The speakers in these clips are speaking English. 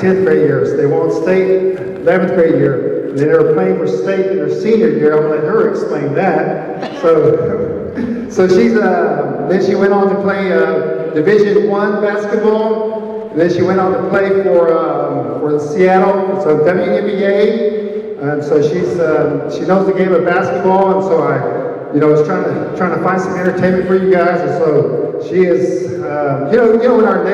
10th grade years. They won state 11th grade year. And then they were playing for state in their senior year. I'm going to let her explain that. So she's, then she went on to play Division I basketball. And then she went on to play for Seattle, so WNBA. And so she knows the game of basketball. And so I, was trying to find some entertainment for you guys. And so she is, when our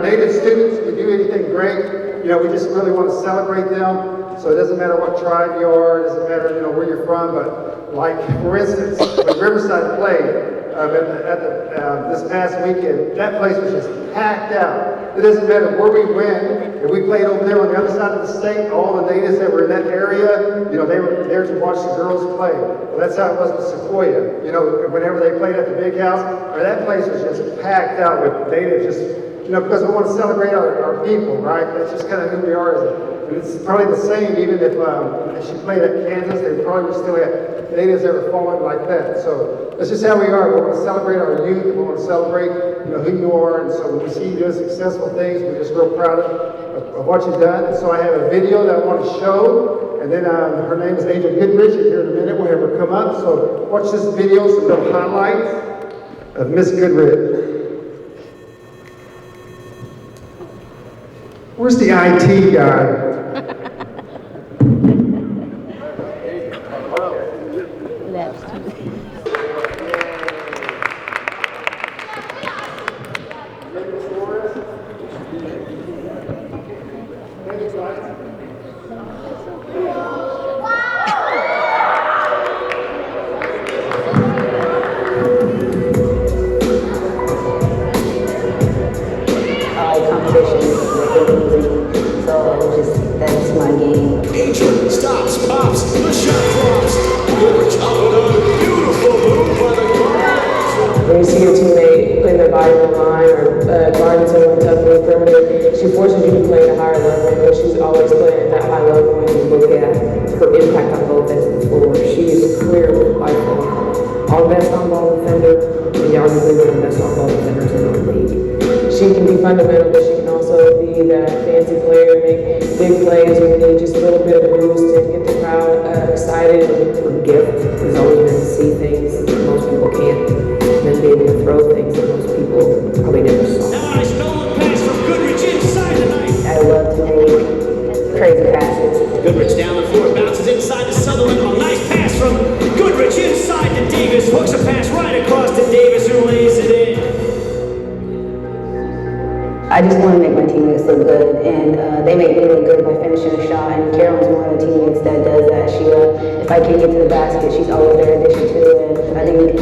native students, we do anything great, we just really want to celebrate them. So it doesn't matter what tribe you are, it doesn't matter, where you're from, but like, for instance, when Riverside played this past weekend, that place was just packed out. It doesn't matter where we went. If we played over there on the other side of the state, all the natives that were in that area, they were there to watch the girls play. Well, that's how it was in Sequoia. Whenever they played at the big house, that place was just packed out with natives, because we want to celebrate our people, right? That's just kind of who we are. And it's probably the same, even if she played at Kansas, they probably would still have natives that were falling like that. So that's just how we are. We want to celebrate our youth. We want to celebrate, who you are. And so when we see you doing successful things, we're just real proud of what you've done. And so I have a video that I want to show. And then her name is Angel Goodrich. And here in a minute, we'll have her come up. So watch this video, some little highlights of Miss Goodrich. Where's the IT guy? When you see your teammate putting their body on the line or guarding someone tough in the perimeter, she forces you to play at a higher level because she's always playing at that high level when you look at her impact on both ends of the floor. She is clearly by far our best on-ball defender and arguably one of the best on-ball defenders in the league. She can be fundamental, but she can also be that fancy player, make big plays when you need just a little bit of a boost and get the crowd excited. Her gift has always been to see things that most people can't. And be able to throw things that most people probably never saw. Nice no-look pass from Goodrich inside the night. I love to make crazy passes. Goodrich down the floor, bounces inside to Sutherland. A nice pass from Goodrich inside to Davis. Hooks a pass right across to Davis, who lays it in. I just want to make my teammates look good, and they make me look good by finishing a shot. And Carolyn's one of the teammates that does that. She, if I can't get to the basket, she's always there in addition to it. I think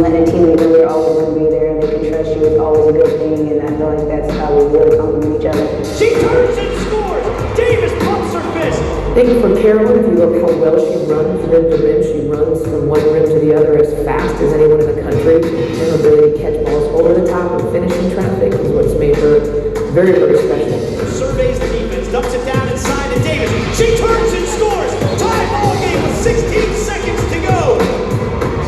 letting a teammate know they're always going to be there and they can trust you is always a good thing, and I feel like that's how we really complement each other. She turns and scores. Davis pumps her fist. I think for Carolyn, if you look how well she runs rim to rim, she runs from one rim to the other as fast as anyone in the country. And her ability to catch balls over the top and finish in traffic is what's made her very, very special. Surveys the defense, dumps it down inside to Davis. She turns and scores. Tie ball game with 16 seconds to go.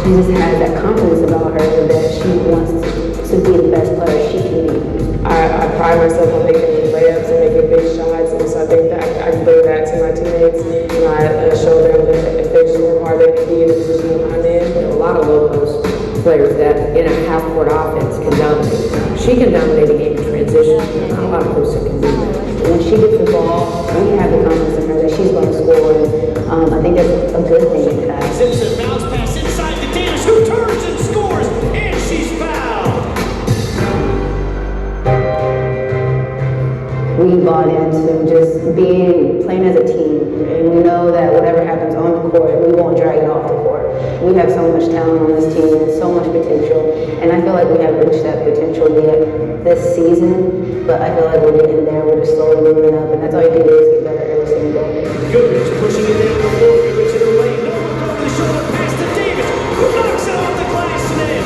She just has that confidence about her that she wants to be the best player she can be. I pride myself on making layups and making big shots, and so I think that I can bring that to my teammates. I show them that if they just work hard, they can be in the position that I'm in. There are a lot of low-post players that in a half-court offense can dominate. She can dominate a game in transition. Not a lot of posts can do that. When she gets the ball, we have the confidence in her that she's going to score. And I think that's a good thing to have. Zips a bounce pass inside to Davis, who turns and scores, and she's fouled. We bought into just playing as a team, and we know that whatever happens on the court, we won't drag it off the court. We have so much talent on this team and so much potential, and I feel like we haven't reached that potential yet this season, but I feel like we're getting there. We're just slowly moving up, and that's all you can do is get better every single day. Goodrich pushing it down the floor, Goodrich in the lane, no one over the shoulder, pass to Davis, who knocks it off the glass and in.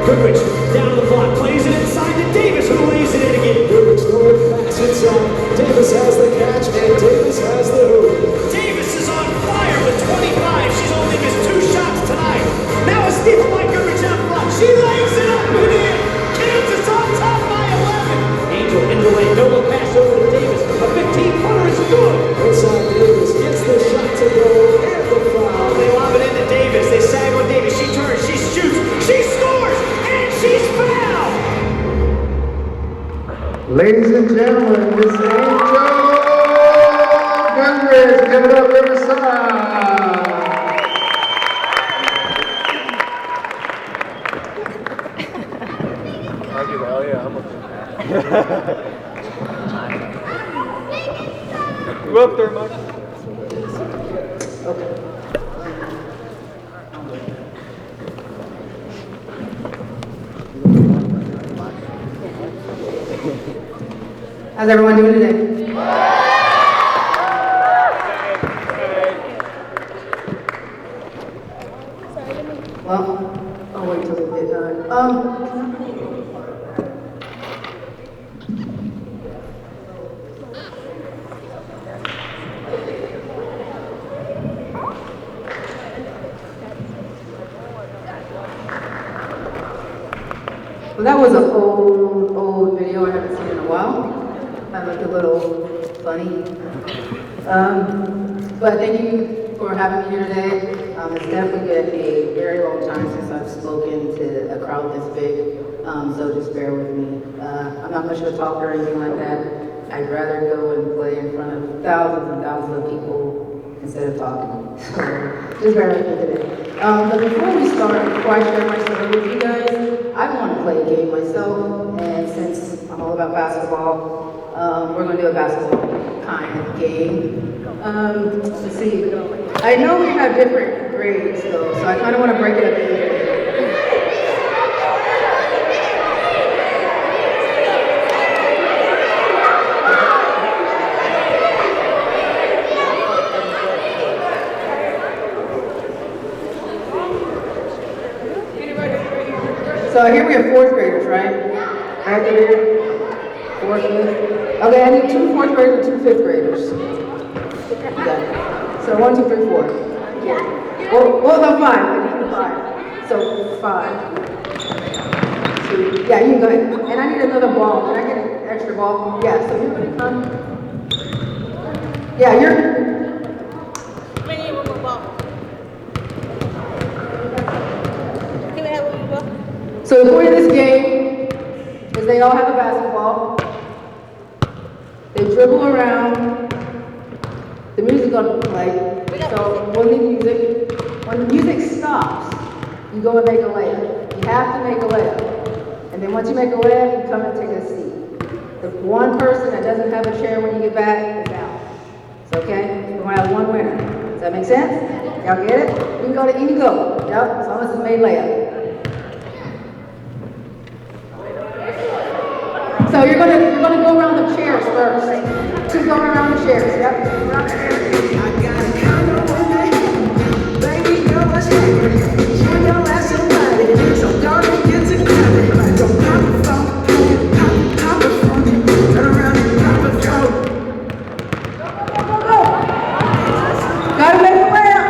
Goodrich down the block, plays it inside to Davis, who lays it in again. Goodrich throwing pass inside. Davis has the catch, and Davis has the hoop. Davis is on fire with 25. She's only missed 2 shots tonight. Now a steal by Goodrich on block. She lays it up and in. Kansas on top by 11. Angel in the lane, no look pass over to Davis. A 15 give it up, Riverside. Hell yeah, I'm You up there, Mike? How's everyone doing today? Well, I'll wait till we get done. Well, that was an old video I haven't seen in a while. I looked a little funny. But thank you for having me here today. It's definitely been a very long time since I've spoken to a crowd this big, so just bear with me. I'm not much of a talker or anything like that. I'd rather go and play in front of thousands and thousands of people instead of talking. So just bear with me today. But before we start, before I share my story with you guys, I want to play a game myself, and since I'm all about basketball, we're going to do a basketball kind of game. Let's see. I know we have different grades though, so I kind of want to break it up into grades. So here we have fourth graders, right? Right there. Fourth, fifth. Okay, I need 2 4th graders and 2 5th graders. Okay. So 1, 2, 3, 4. Yeah. Well, no, 5. I need 5. So 5. 2. Yeah, you can go ahead. And I need another ball. Can I get an extra ball? Yeah, so you're going to come. Yeah, you're. We need one more ball. Can we have one more ball? So the point of this game is they all have a basketball. They dribble around. The music's gonna play. So when the music stops, you go and make a layup. You have to make a layup. And then once you make a layup, you come and take a seat. The one person that doesn't have a chair when you get back is out. So okay? We're gonna have one winner. Does that make sense? Y'all get it? You can go to any go. Yep, as long as it's made layup. So you're gonna go around the chairs first. Keep going around the chairs. Yep. Around the chairs. Gotta make a layup.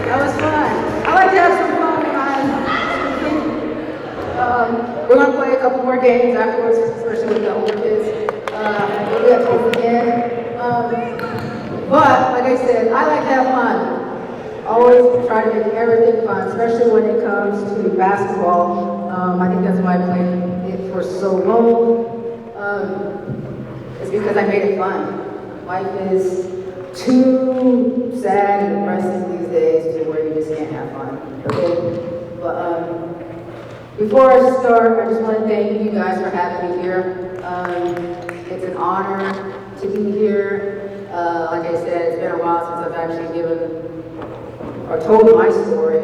That was fun. I like to have some fun when we're going to play a couple more games afterwards, especially with the older kids. We'll be at towards the end. But, like I said, I like to have fun. Always try to make everything fun, especially when it comes to basketball. I think that's why I played it for so long. It's because I made it fun. Life is too sad and depressing these days to where you just can't have fun. Okay? But before I start, I just want to thank you guys for having me here. It's an honor to be here. Like I said, it's been a while since I've actually given or told my story,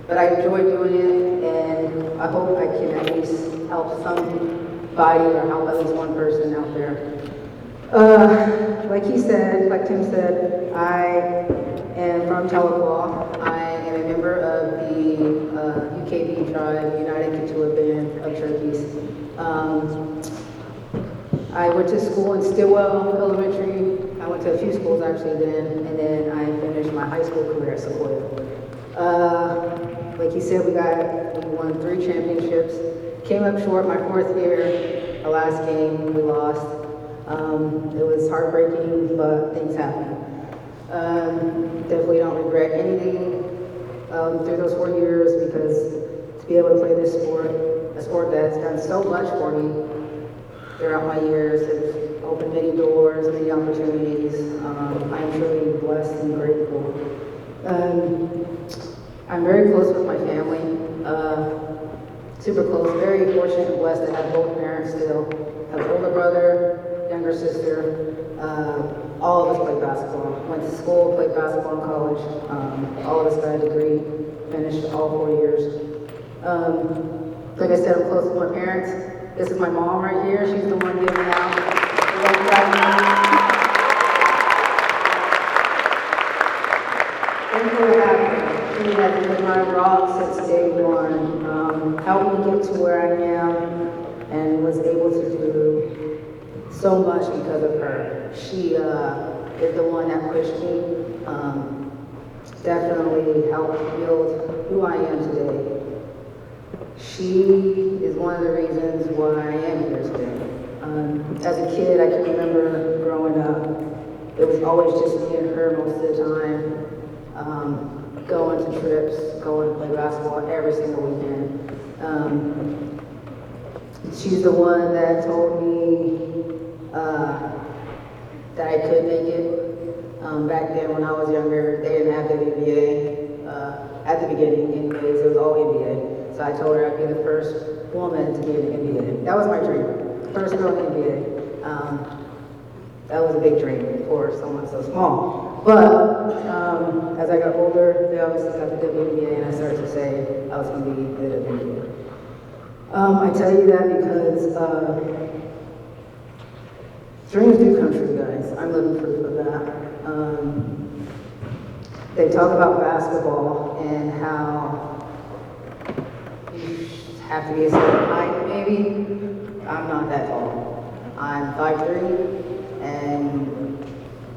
but I enjoy doing it, and I hope I can at least help somebody or help at least one person out there. Like he said, like Tim said, I am from Tahlequah. I am a member of the UKB tribe, United Kituah Band of Turkeys. I went to school in Stillwell Elementary. I went to a few schools actually then, and then I finished my high school career at Sequoia. Like he said, we won 3 championships. Came up short my 4th year. Our last game, we lost. It was heartbreaking, but things happen. Definitely don't regret anything through those 4 years, because to be able to play this sport, a sport that's done so much for me throughout my years, it's opened many doors, many opportunities. I'm truly blessed and grateful. I'm very close with my family, super close, very fortunate and blessed to have both parents still. I have an older brother, younger sister. All of us played basketball. Went to school, played basketball in college. All of us got a degree, finished all 4 years. Like I said, I'm close with my parents. This is my mom right here. She's the one giving me out. Thank you for having me. She has been my rock since day one. Helped me get to where I am, and was able to do so much because of her. She is the one that pushed me, definitely helped build who I am today. She is one of the reasons why I am here today. As a kid, I can remember growing up, it was always just me and her most of the time, going to trips, going to play basketball every single weekend. She's the one that told me that I could make it. Back then when I was younger, they didn't have the NBA. At the beginning, anyways, it was all NBA. So I told her I'd be the first woman to be in the NBA. That was my dream, first girl in the NBA. That was a big dream for someone so small. But as I got older, they obviously got the WNBA, and I started to say I was going to be the WNBA. I tell you that because dreams do come true, guys. I'm living proof of that. They talk about basketball and how you have to be a certain height, maybe. I'm not that tall. I'm 5'3", and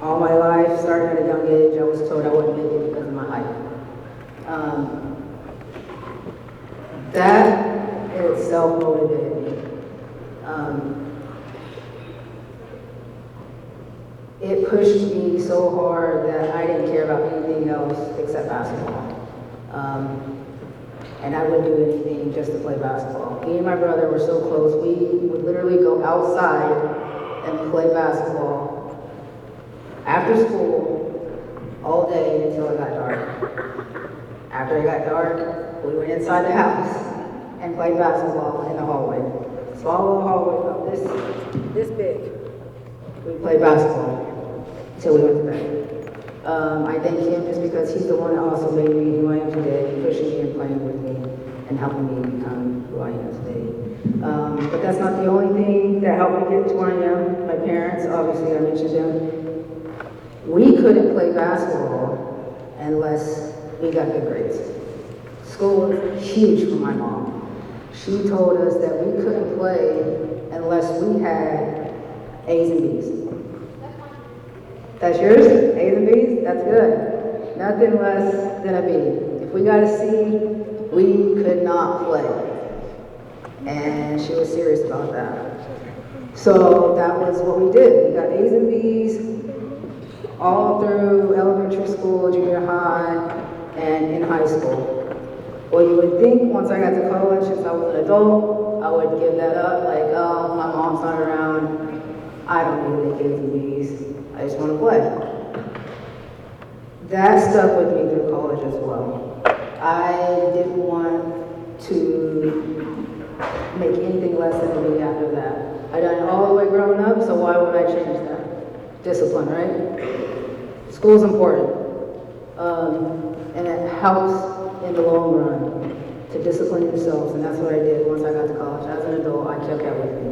all my life, starting at a young age, I was told I wouldn't make it because of my height. That in itself motivated me. It pushed me so hard that I didn't care about anything else except basketball. And I would do anything just to play basketball. Me and my brother were so close, we would literally go outside and play basketball after school all day until it got dark. After it got dark, we went inside the house and played basketball in the hallway. Small little hallway about this big. We played basketball until we went to bed. I thank him just because he's the one that also made me who I am today, pushing me and playing with me and helping me become who I am today. But that's not the only thing that helped me get to where I am. My parents, obviously I mentioned them. We couldn't play basketball unless we got good grades. School was huge for my mom. She told us that we couldn't play unless we had A's and B's. That's yours? A's and B's? That's good. Nothing less than a B. If we got a C, we could not play. And she was serious about that. So that was what we did. We got A's and B's all through elementary school, junior high, and in high school. Well, you would think once I got to college, since I was an adult, I would give that up, like, oh, my mom's not around, I don't need to make A's and B's, I just want to play. That stuck with me through college as well. I didn't want to make anything less than a B after that. I done it all the way growing up, so why would I change that? Discipline, right? School's important, and it helps in the long run to discipline yourself, and that's what I did once I got to college. As an adult, I kept that with me.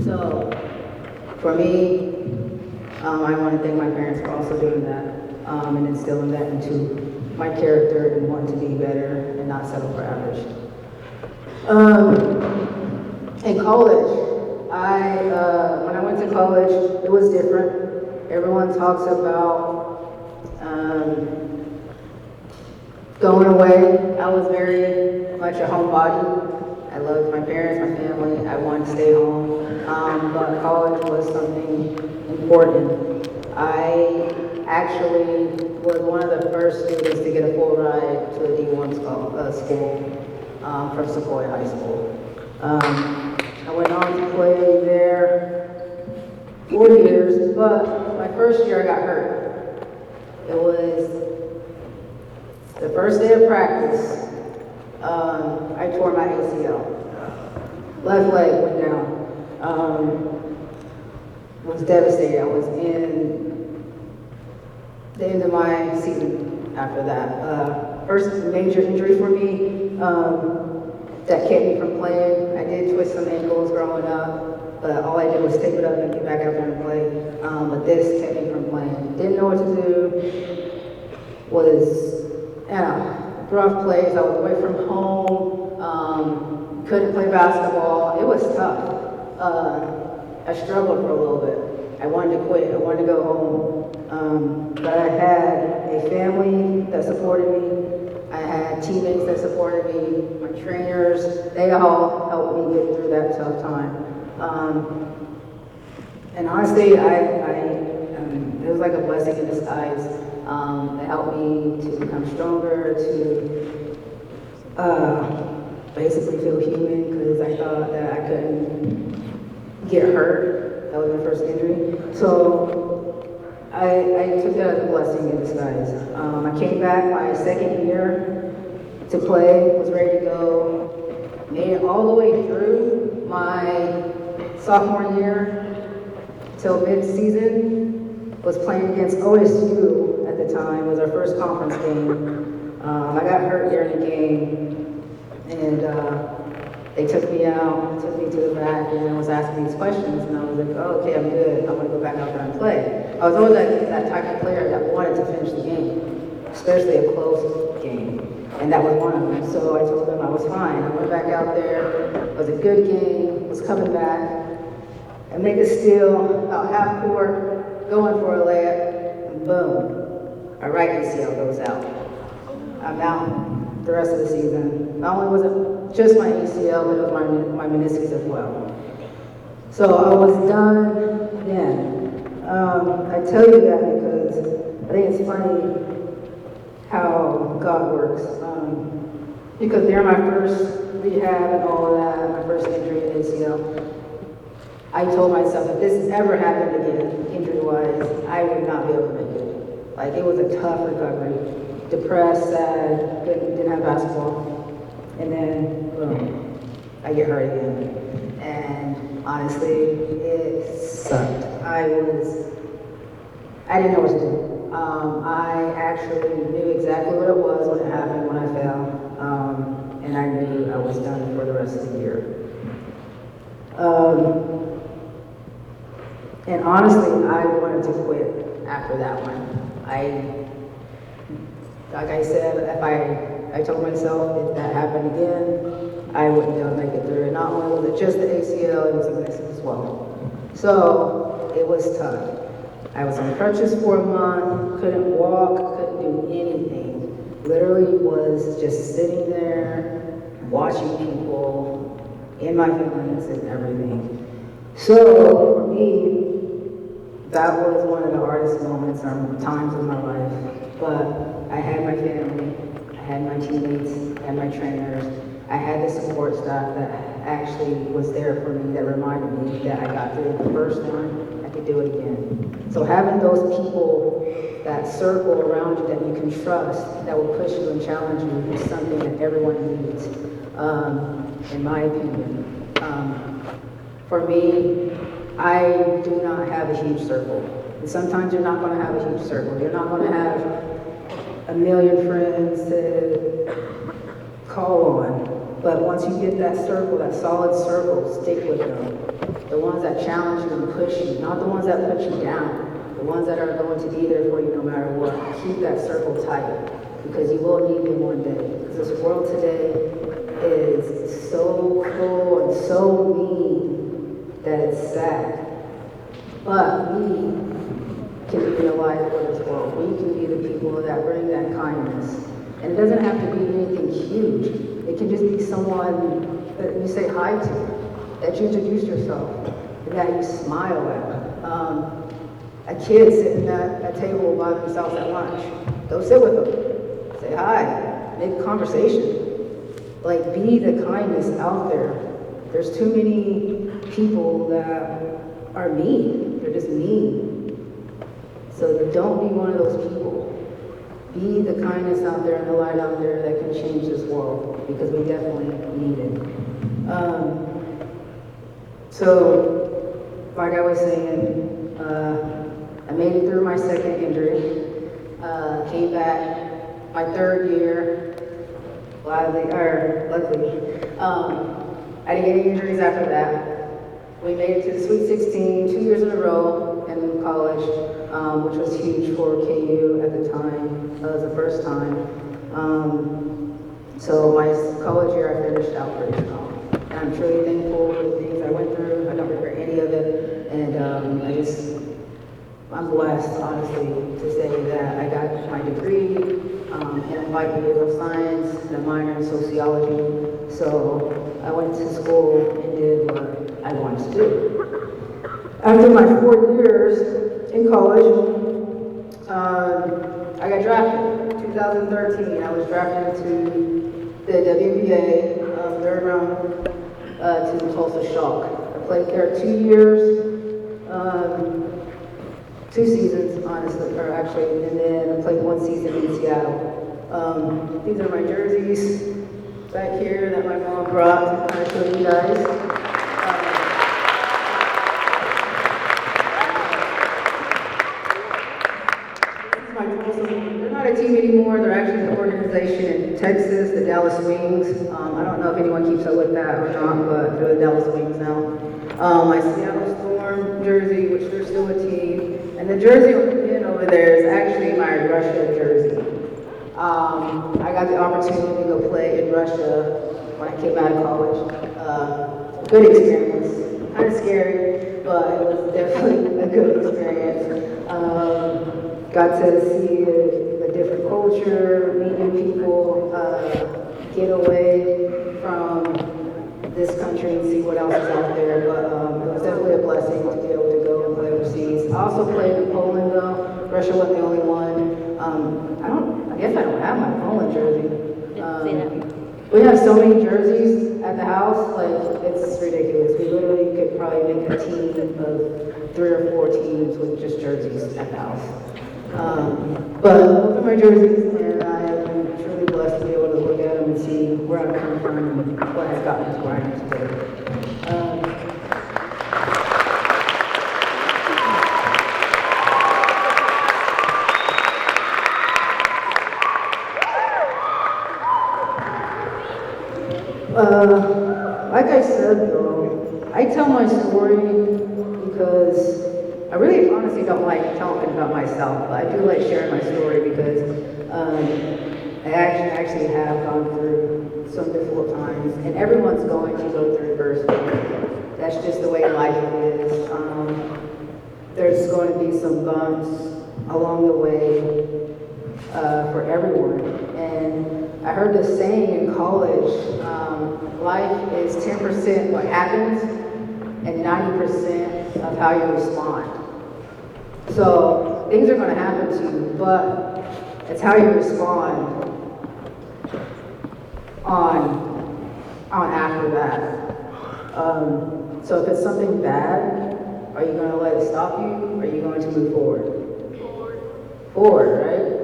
So, for me, I want to thank my parents for also doing that, and instilling that into my character and wanting to be better and not settle for average. In college, when I went to college, it was different. Everyone talks about going away. I was very much a homebody. I loved my parents, my family. I wanted to stay home, but college was something important. I actually was one of the first students to get a full ride to a D1 school from Sequoia High School. I went on to play there 4 years, but my first year I got hurt. It was the first day of practice. I tore my ACL. Left leg went down. Was devastated. I was in the end of my season after that. First major injury for me that kept me from playing. I did twist some ankles growing up, but all I did was tape it up and get back out there and play. But this kept me from playing. Didn't know what to do. Was rough plays. I was away from home. Couldn't play basketball. It was tough. I struggled for a little bit. I wanted to quit. I wanted to go home. But I had a family that supported me. I had teammates that supported me. My trainers, they all helped me get through that tough time. And honestly, it was like a blessing in disguise. It helped me to become stronger, to basically feel human, because I thought that I couldn't get hurt. That was my first injury. So I took that as a blessing in disguise. I came back my second year to play, was ready to go, made it all the way through my sophomore year till mid-season, was playing against OSU at the time, was our first conference game. I got hurt during the game, and they took me out, took me to the back, and was asking these questions, and I was like, oh, okay, I'm good, I'm gonna go back out there and play. I was always that type of player that wanted to finish the game, especially a close game, and that was one of them. So I told them I was fine. I went back out there, it was a good game, was coming back, and make a steal, about half court, going for a layup, and boom, my right ACL goes out. I'm out the rest of the season. Not only was it just my ACL, but it was my meniscus as well. So I was done then. I tell you that because I think it's funny how God works. Because during my first rehab and all of that, my first injury in ACL, I told myself if this ever happened again, injury-wise, I would not be able to make it. Like, it was a tough recovery. Depressed, sad, didn't have basketball. And then, boom, I get hurt again. And honestly, it sucked. I didn't know what to do. I actually knew exactly what it was when it happened, when I fell. And I knew I was done for the rest of the year. And honestly, I wanted to quit after that one. Like I said, if I told myself if that happened again, I wouldn't be able to make it through. And not only was it just the ACL, it was a meniscus as well. So it was tough. I was on crutches for a month, couldn't walk, couldn't do anything. Literally was just sitting there, watching people, in my feelings and everything. So for me, that was one of the hardest moments or times of my life. But I had my family, I had my teammates, I had my trainers, I had the support staff that actually was there for me, that reminded me that I got through the first one, I could do it again. So having those people that circle around you that you can trust, that will push you and challenge you is something that everyone needs, in my opinion. For me, I do not have a huge circle. And sometimes you're not going to have a huge circle. You're not going to have a million friends to call on. But once you get that circle, that solid circle, stick with them. The ones that challenge you and push you, not the ones that put you down. The ones that are going to be there for you no matter what. Keep that circle tight, because you will need them one day. Because this world today is so cruel and so mean that it's sad. But we can be the light for this world. We can be the people that bring that kindness. And it doesn't have to be anything huge. It can just be someone that you say hi to, that you introduce yourself, and that you smile at. A kid sitting at a table by themselves at lunch. Go sit with them. Say hi. Make a conversation. Like, be the kindness out there. There's too many people that are mean. They're just mean. So don't be one of those people. Be the kindness out there and the light out there that can change this world, because we definitely need it. So, like I was saying, I made it through my second injury. Came back my third year, luckily. I didn't get any injuries after that. We made it to the Sweet 16 2 years in a row in college, which was huge for KU at the time. That was the first time. So my college year, I finished out pretty strong. And I'm truly thankful for the things I went through. I don't regret any of it. And I'm blessed, honestly, to say that I got my degree in applied behavioral science and a minor in sociology. So I went to school and did what I wanted to do. After my 4 years in college, I got drafted. 2013, I was drafted to the WNBA, third round to the Tulsa Shock. I played there 2 years, 2 seasons, honestly, or actually, and then I played 1 season in Seattle. These are my jerseys back here that my mom brought to kind of show you guys. They're not a team anymore. They're actually an organization in Texas, the Dallas Wings. I don't know if anyone keeps up with that or not, but they're the Dallas Wings now. My Seattle Storm jersey, which they're still a team. And the jersey over there is actually my Russia jersey. I got the opportunity to go play in Russia when I came out of college. Good experience. Kind of scary, but it was definitely a good experience. Got to see a different culture, meet new people, get away from this country and see what else is out there. But it was definitely a blessing to be able to go and play overseas. I also played in Poland though. Russia wasn't the only one. I guess I don't have my Poland jersey. We have so many jerseys at the house, like it's ridiculous. We literally could probably make a team of 3 or 4 teams with just jerseys at the house. But those are my jerseys, and I am truly blessed to be able to look at them and see where I've come from and what has gotten me to where I am today. Like I said though, I tell my story because I really honestly don't like talking about myself, but I do like sharing my story because I actually have gone through some difficult times, and everyone's going to go through adversity. That's just the way life is. there's going to be some bumps along the way for everyone. And I heard this saying in college, life is 10% what happens and 90% of how you respond. So things are going to happen to you, but it's how you respond on after that. So if it's something bad, are you going to let it stop you? Or are you going to move forward? Forward, right?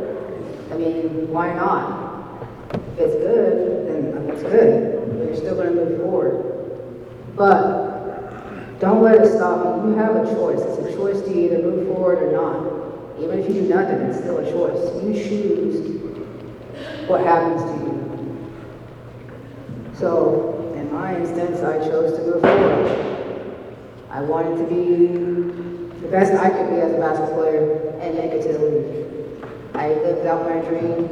I mean, why not? If it's good, then it's good. But you're still going to move forward. But don't let it stop you. You have a choice. It's a choice to either move forward or not. Even if you do nothing, it's still a choice. You choose what happens to you. So, in my instance, I chose to move forward. I wanted to be the best I could be as a basketball player and make it to the league. I lived out my dream,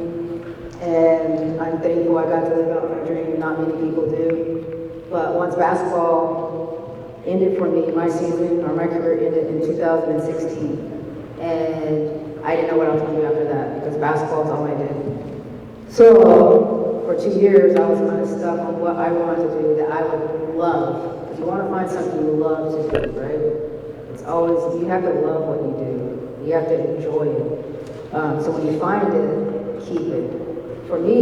and I'm thankful I got to live out my dream. Not many people do. But once basketball ended for me, my season or my career ended in 2016. And I didn't know what I was going to do after that because basketball is all I did. So for 2 years, I was kind of stuck on what I wanted to do that I would love. Because you want to find something you love to do, right? It's always, you have to love what you do. You have to enjoy it. So when you find it, keep it. For me,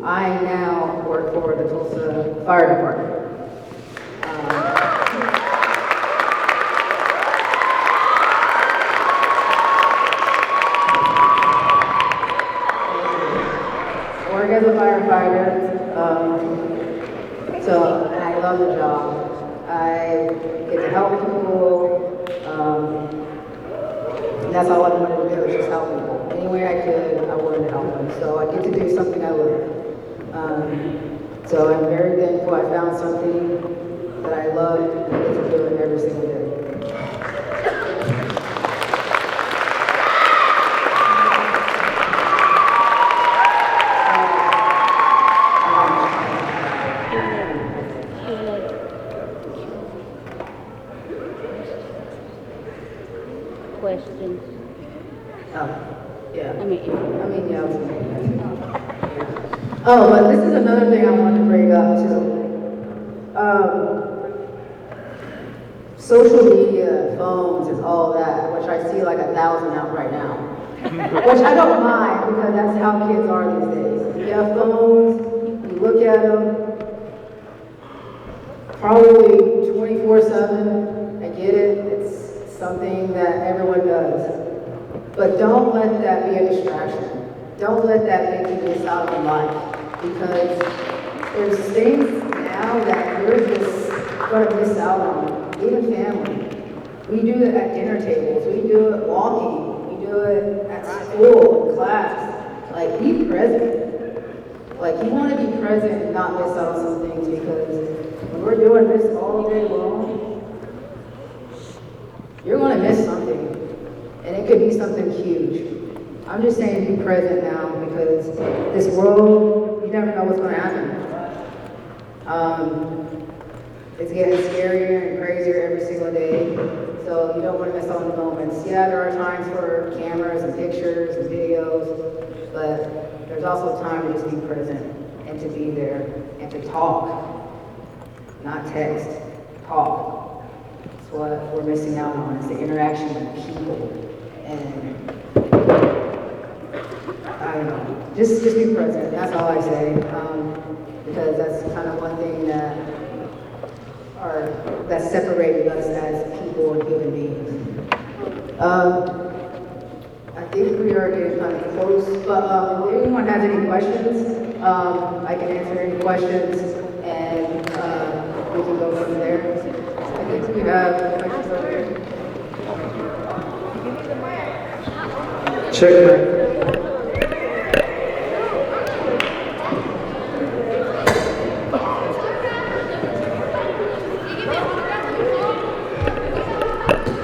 I now work for the Tulsa Fire Department. Work as a firefighter, and I love the job. I get to help people, and that's all I wanted to do, is just help people. Any way I could, I wanted to help them. So I get to do something I love. So I'm very thankful I found something that I love, and I get to do it every single day. Questions. Yeah. I mean, Yeah. Oh, but this is another thing I wanted to bring up too. Social media, phones, and all that, which I see like 1,000 out right now. Which I don't mind because that's how kids are these days. You have phones, you look at them, probably 24/7. I get it. It's something that everyone does. But don't let that be a distraction. Don't let that make you miss out on life. Because there's things now that you're just going to miss out on. Even family. We do it at dinner tables. We do it walking. We do it at school, in class. Like, be present. Like, you want to be present and not miss out on some things because when we're doing this all day long, you're going to miss something. And it could be something huge. I'm just saying be present now because this world, you never know what's going to happen. It's getting scarier and crazier every single day. So you don't want to miss out on the moments. Yeah, there are times for cameras and pictures and videos, but there's also time to just be present and to be there and to talk, not text, talk. That's what we're missing out on, is the interaction with people. And I don't know, just be present. That's all I say, because that's kind of one thing that separated us as people and human beings. I think we are getting kind of close, but if anyone has any questions, I can answer any questions, and we can go from there. I think we have questions over here. Check.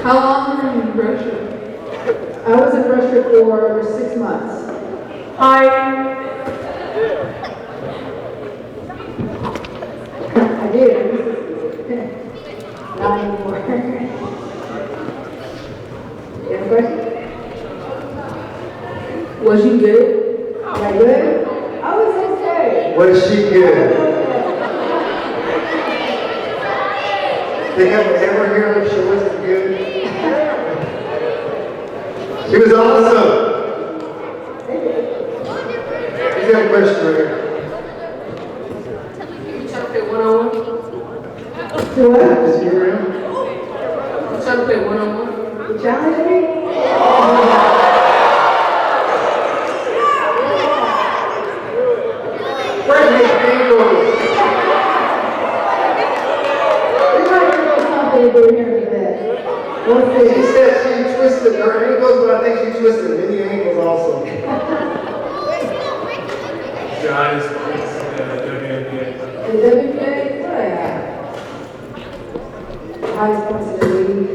How long were you in Russia? I was in Russia for 6 months. Hi. I did. Not anymore. Was you good? Am I good? I was okay. Was she good? Think I would ever hear her if she wasn't good? She was awesome. He's got a question right here. You trying to play one-on-one? Do what? Is he around? You trying to play one-on-one? You challenge me? Where's his ankles? We might do something to do here today. We'll She see. said she twisted her ankles, but I think she twisted many ankles also. John is WNBA. The WNBA? Yeah. Highest points in the league.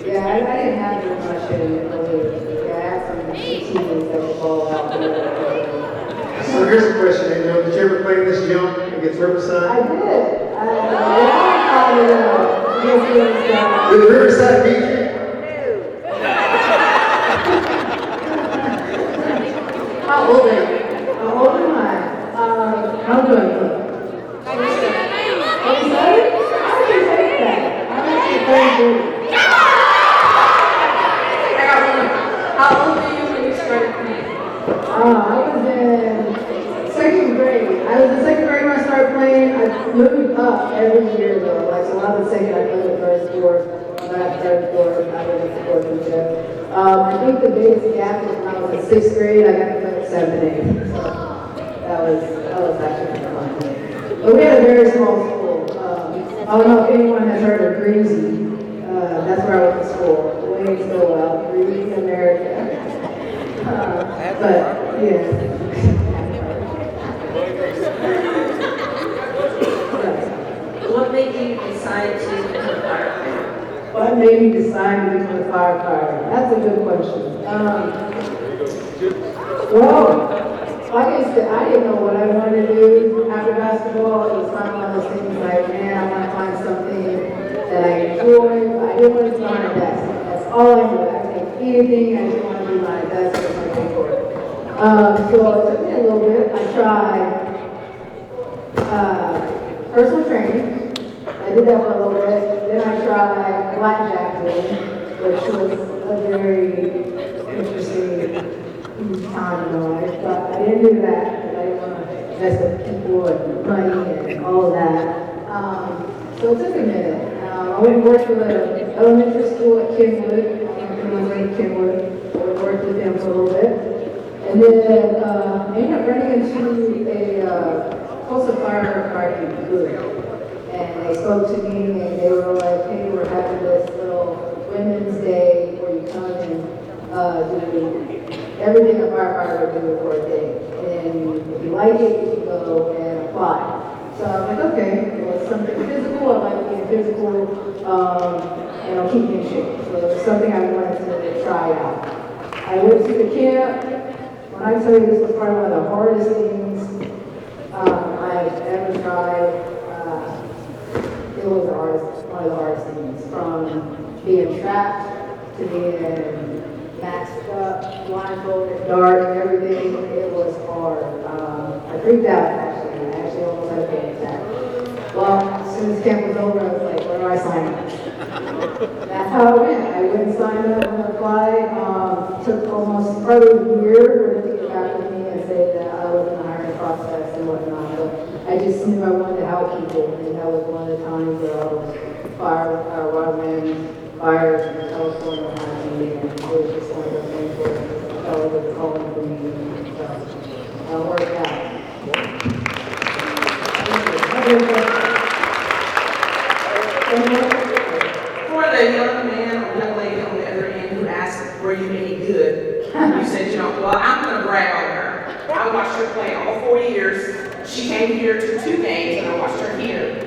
Yeah, I didn't have very much in the league. Yeah, I had some teams that would ball out there. So here's a question, Angel. Did you ever play this jump against I Riverside? did. Against Did Riverside beat you? How old are you? How old am I? How old am I? 27? I can take that. I'm actually very good. How old were you when you started playing? I was in second grade. I was in second grade when I started playing. I moved up every year though. Like, so when I was in second, I played the first four. When I was third, fourth, I was in the fourth and fifth. I think the biggest gap was when I was in sixth grade. I got to play seventh and eighth. So that was actually fun. But we had a very small school. I don't know if anyone has heard of Greasy. That's where I went to school. Way so well. Greasy, America. But yeah. What made you decide to become a firefighter? What made me decide to become a firefighter? That's a good question. Well, like I said, I didn't know what I wanted to do after basketball. It was kind of one of those things like, man, I want to find something that I enjoy, but I didn't want to be behind a desk. That's all I knew. I could take anything, I just wanted to be behind a desk with my paperwork. So it took me a little bit. I tried personal training. I did that for a little bit. Then I tried blackjack game, which was a very interesting time in my life. But I didn't do that because I didn't want to mess with people and money and all of that. So it took a minute. I went and worked with an elementary school at Kenwood. Kenwood. I worked with them for a little bit. And then ended up running into a coastal fire party in Goodrich. And they spoke to me and they were like, hey, we're having this little Women's Day where you come and do everything a firefighter would do for a day. And if you like it, you can go and apply. So I was like, okay, well, it's something physical. I like being physical, and I'll keep me in shape. So it was something I wanted to try out. I went to the camp. When I tell you this was probably one of the hardest things I've ever tried, it was one of the hardest things. From being trapped to being maxed up, blindfolded, dark, everything, it was hard. I freaked out actually. I actually almost had a panic attack. Well, as soon as camp was over, I was like, where do I sign up? That's how it went. I went and signed up and applied. Took almost probably a year for them to get back with me and say that I was in the hiring process and whatnot. But I just knew I wanted to help people, and that was one of the times where I was firemen, fires in California happening, and it was just one of those things where I felt like it was calling for me. So I worked out. For the young man or young lady on the other end who asked, were you any good? You said, well, I'm going to brag on her. I watched her play all 4 years. She came here to 2 games, and I watched her here.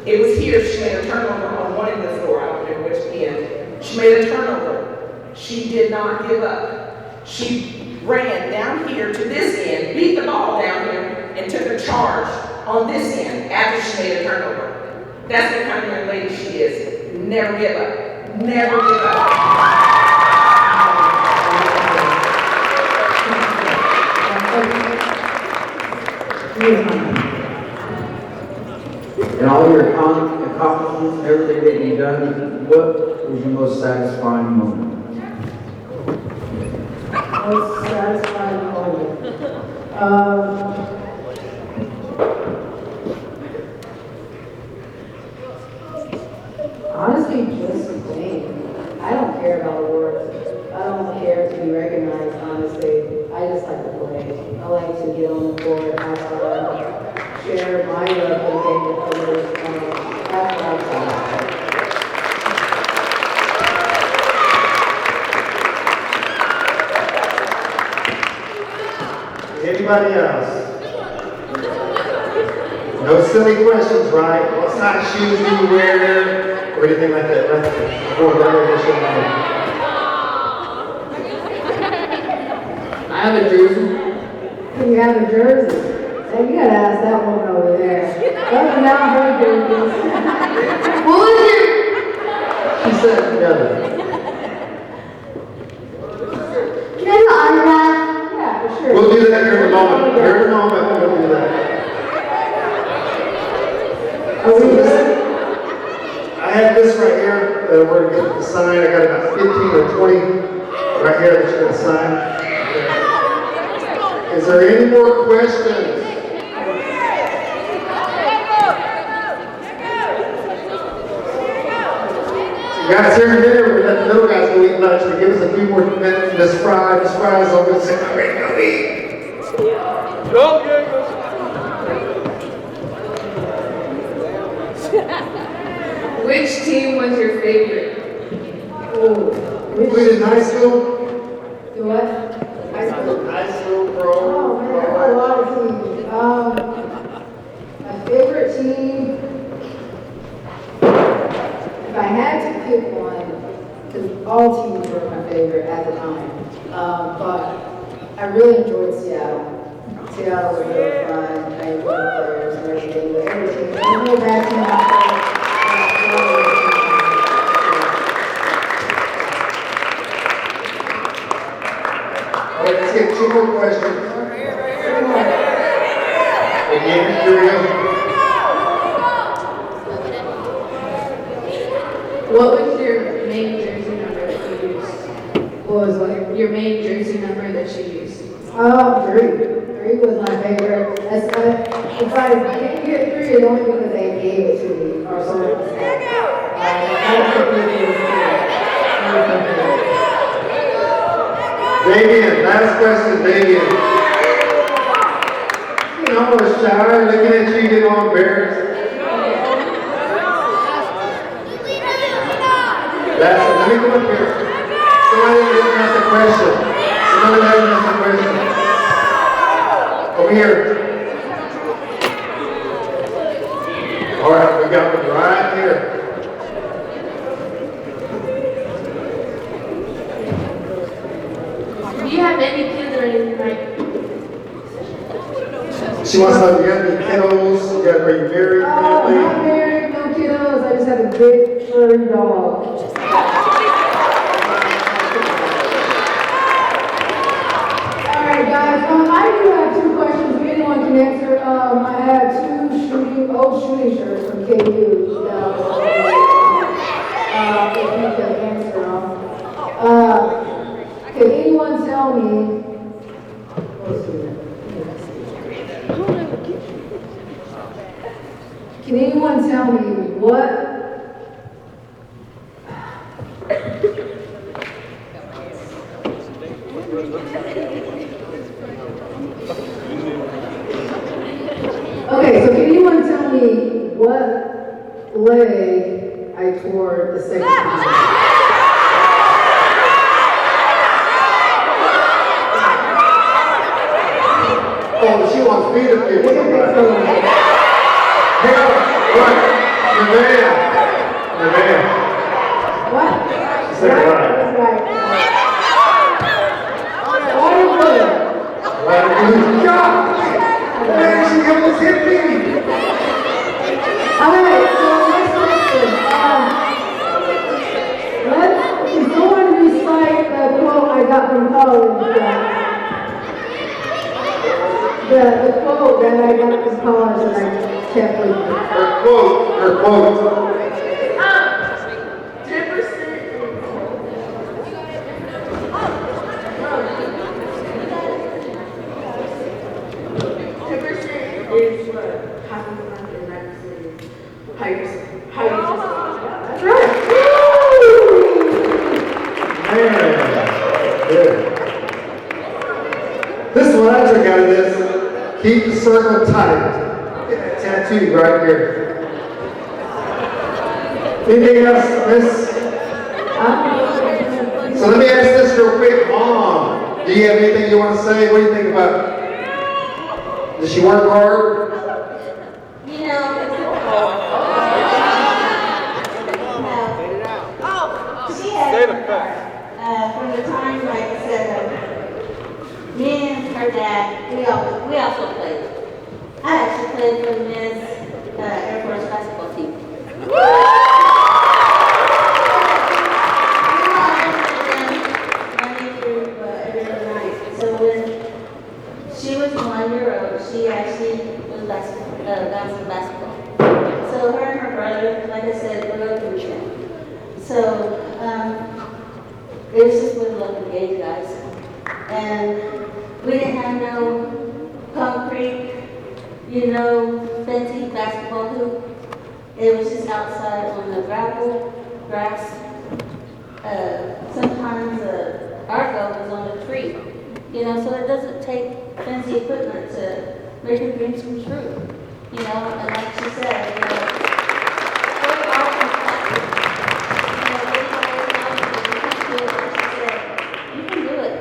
It was here she made a turnover on one end of the floor. I don't remember which end. She made a turnover. She did not give up. She ran down here to this end, beat the ball down here, and took a charge on this end after she made a turnover. That's the kind of young lady she is. Never give up. Never give up. And all your accomplishments, everything that you've done, what was your most satisfying moment? Most satisfying moment. Honestly, just playing. I don't care about awards. I don't care to be recognized, honestly. I just like to play. I like to get on the court, have fun, share my love for the game with others. That's what I'm saying. Anybody else? No silly questions, right? What size shoes do you wear? Or anything like that, right? Before graduation. I have a jersey. You have a jersey. Hey, you gotta ask that woman over there. Those are not her jerseys. What was your? She said together. Can I have an autograph? Yeah, for sure. We'll do that here in a moment. Here in a moment, we'll do that. Are we good? I have this right here that we're going to get the sign. I got about 15 or 20 right here that you're going to sign. Is there any more questions? You guys here today, we're letting the little guys go eat lunch. We give us a few more minutes. Miss Fry's over and say, I'm ready to go eat. Go, Gables. Which team was your favorite? Oh, We did high school. do what? High school. High school, pro. Oh man, there were a lot of teams. My favorite team. If I had to pick one, because all teams were my favorite at the time, but I really enjoyed Seattle. Seattle was really fun. I enjoyed the players and everything, but every team, there's no bad team out there. All right, let's get two more questions. Again, here we go. What was your main jersey number that you used? What was what? Your main jersey number that you used? Three. Three was my favorite. That's, if I didn't get three, it's only because they gave it to me or something like that. Damien, last question, Damien. You know, I was shy, looking at you, getting all embarrassed. Let me come up here. Somebody didn't ask a question. Somebody didn't ask a question. Over here. All right, we got one right here. Do you have any kids or anything like? She wants to know, you got any kiddos? Are you married? I'm not married, no kiddos. I just have a big furry dog. Alright guys, I do have two questions. If anyone can answer. I have two old shooting shirts from KU. If you can answer them. Can anyone tell me? Can anyone tell me what? Okay, so can anyone tell me what leg I tore the second time? Oh, she wants me to pick somebody. Here, what? Nevaeh. What? She said right. That's right. The quote that I got from college and I kept with me. Her quote. 10% is what happens in that city. How you just that's right. Man, good. This is what I took out of this. Keep the circle tight. Get that tattoo right here. Anything else, Miss? So let me ask this real quick. Mom, do you have anything you want to say? What do you think about it? Does she work hard? You know, she has worked hard. From the time, like I said, me and her dad, we also played. I actually played for the men's Air Force basketball team. Monday through every other night. So when she was 1 year old, she actually was bouncing basketball. So her and her brother, like I said, we go through them. So it was just with local gay guys. And we didn't have no concrete, fancy basketball hoop. It was just outside on the gravel, grass. Sometimes our goal was on a tree. So it doesn't take fancy equipment to make your dreams come true. And like she said, we're all compatible. You can do it,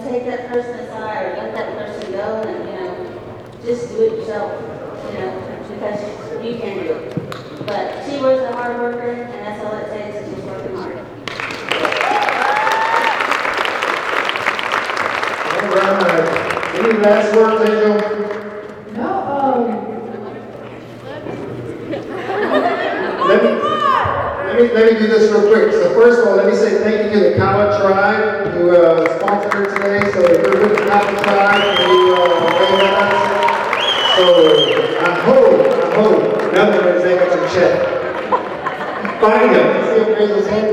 take that person aside or let that person go and, just do it yourself, because you can do it. But she was a hard worker, and that's all it takes is just working hard. All right. Any last words, Angel? No, Let me do this real quick. So first of all, let me say thank you to the Kawa tribe who sponsored her today. So if you're with the Kawa tribe, can you wave at us? So I hope none of them is able to check. Find him. See him raise his hand?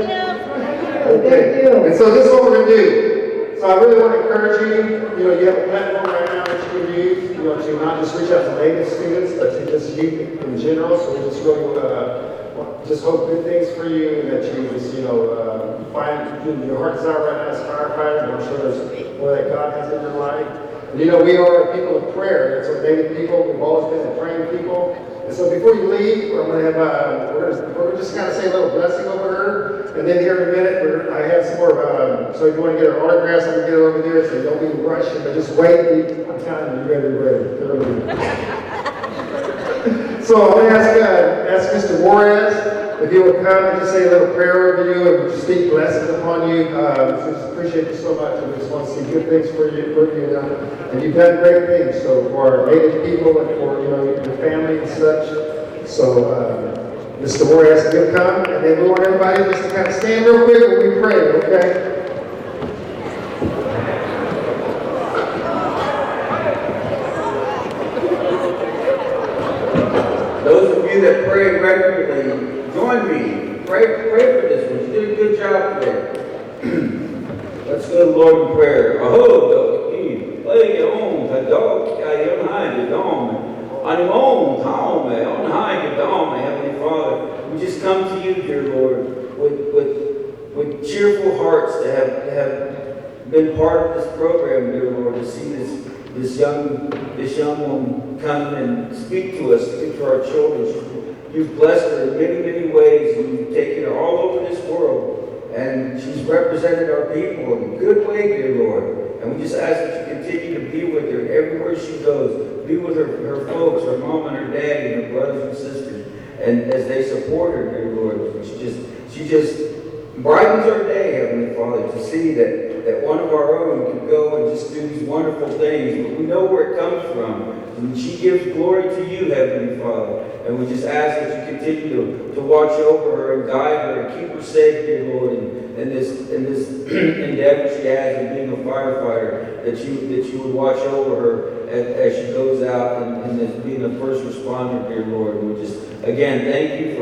Okay. And so this is what we're going to do. So I really want to encourage you, you have a platform right now that you can use, to not just reach out to Native students, but to just youth in general. So we just really just hope good things for you, and that you just, find your heart desire right now as firefighters, and I'm sure there's more that God has in your life. And we are a people of prayer. That's what Native people, we've always been a praying people. And so before you leave, we're going to have, we're just kind of say a little blessing over her. And then here in a minute, I have some more, so if you want to get her autographs, I'm going to get her over there. So don't be rushing, but just wait. I'm telling you, you're ready. So I'm going to ask Mr. Juarez if you would come and just say a little prayer over you and just speak blessings upon you. Just appreciate you so much. I just want to see good things for you, and you've done great things. So for our Native people and for your family and such. So Mr. Juarez, you'll come, and then we want everybody just to kind of stand real quick when we pray. Okay. Those of you that pray regularly, join me. Pray for this one. You did a good job today. Let's go to the Lord in prayer. Heavenly Father, we just come to you, dear Lord, with cheerful hearts to have been part of this program, dear Lord, to see this young woman come and speak to us, speak to our children. You've blessed her in many, many ways, and you've taken her all over this world. And she's represented our people in a good way, dear Lord. And we just ask that you continue to be with her everywhere she goes. Be with her folks, her mom and her dad, and her brothers and sisters. And as they support her, dear Lord, she just brightens our day, Heavenly Father, to see that one of our own can go and just do these wonderful things. But we know where it comes from. And she gives glory to you, Heavenly Father. And we just ask that you continue to watch over her and guide her and keep her safe, dear Lord, in this endeavor she has of being a firefighter, that you would watch over her as she goes out and as being a first responder, dear Lord. And we just, again, thank you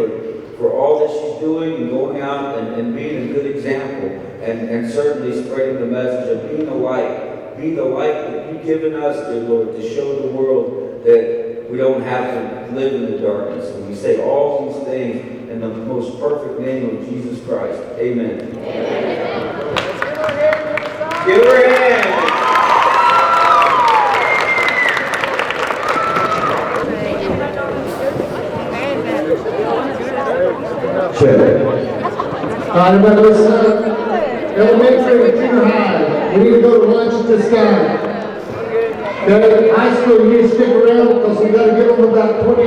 for all that she's doing and going out and being a good example and certainly spreading the message of being a light. Be the light that you've given us, dear Lord, to show the world that we don't have to live in the darkness. And we say all these things in the most perfect name of Jesus Christ. Amen. Amen. Give her a hand. Everybody listen up. Elementary and junior high, we need to go to lunch at this time. Okay, high school, you need to stick around because we got to give them about 20